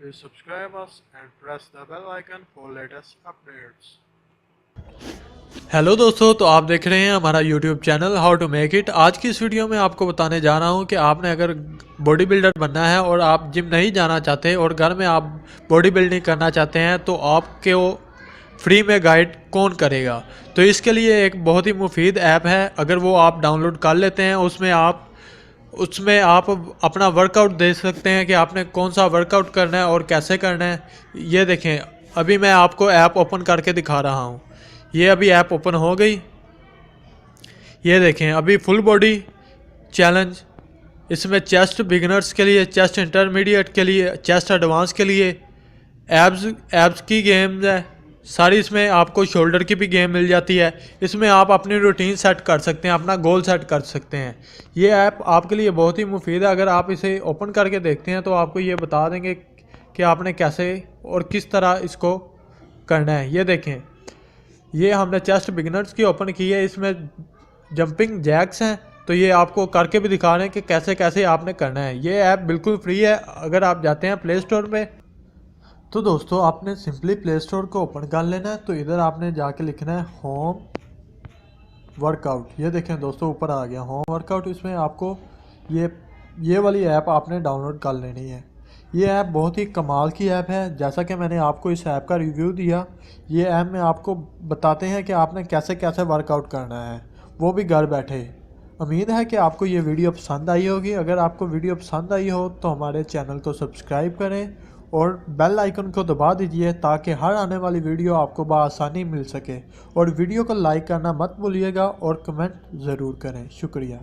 Please subscribe us and press the bell icon for latest updates. Hello दोस्तों, तो आप देख रहे हैं हमारा YouTube channel how to make it. आज की इस वीडियो में आपको बताने जा रहा हूं कि आपने अगर बॉडी बिल्डर बनना है और आप जिम नहीं जाना चाहते और घर में आप बॉडी बिल्डिंग करना चाहते हैं तो आपके वो फ्री में गाइड कौन करेगा। तो इसके लिए एक बहुत ही मुफीद ऐप है, अगर वो आप डाउनलोड कर लेते हैं उसमें आप अपना वर्कआउट देख सकते हैं कि आपने कौन सा वर्कआउट करना है और कैसे करना है। ये देखें, अभी मैं आपको ऐप ओपन करके दिखा रहा हूँ। ये अभी ऐप ओपन हो गई। ये देखें, अभी फुल बॉडी चैलेंज, इसमें चेस्ट बिगिनर्स के लिए, चेस्ट इंटरमीडिएट के लिए, चेस्ट एडवांस के लिए, एब्स की गेम्स है सारी। इसमें आपको शोल्डर की भी गेम मिल जाती है। इसमें आप अपनी रूटीन सेट कर सकते हैं, अपना गोल सेट कर सकते हैं। ये ऐप आपके लिए बहुत ही मुफीद है। अगर आप इसे ओपन करके देखते हैं तो आपको ये बता देंगे कि आपने कैसे और किस तरह इसको करना है। ये देखें, ये हमने चेस्ट बिगिनर्स की ओपन की है। इसमें जंपिंग जैक्स हैं, तो ये आपको करके भी दिखा रहे हैं कि कैसे कैसे आपने करना है। ये ऐप बिल्कुल फ्री है। अगर आप जाते हैं प्ले स्टोर पे तो दोस्तों आपने सिंपली प्ले स्टोर को ओपन कर लेना है। तो इधर आपने जाके लिखना है होम वर्कआउट। ये देखें दोस्तों, ऊपर आ गया होम वर्कआउट। इसमें आपको ये वाली ऐप आपने डाउनलोड कर लेनी है। ये ऐप बहुत ही कमाल की ऐप है। जैसा कि मैंने आपको इस ऐप का रिव्यू दिया, ये ऐप में आपको बताते हैं कि आपने कैसे कैसे वर्कआउट करना है, वो भी घर बैठे। उम्मीद है कि आपको ये वीडियो पसंद आई होगी। अगर आपको वीडियो पसंद आई हो तो हमारे चैनल को सब्सक्राइब करें और बेल आइकन को दबा दीजिए ताकि हर आने वाली वीडियो आपको बआसानी मिल सके। और वीडियो को लाइक करना मत भूलिएगा और कमेंट ज़रूर करें। शुक्रिया।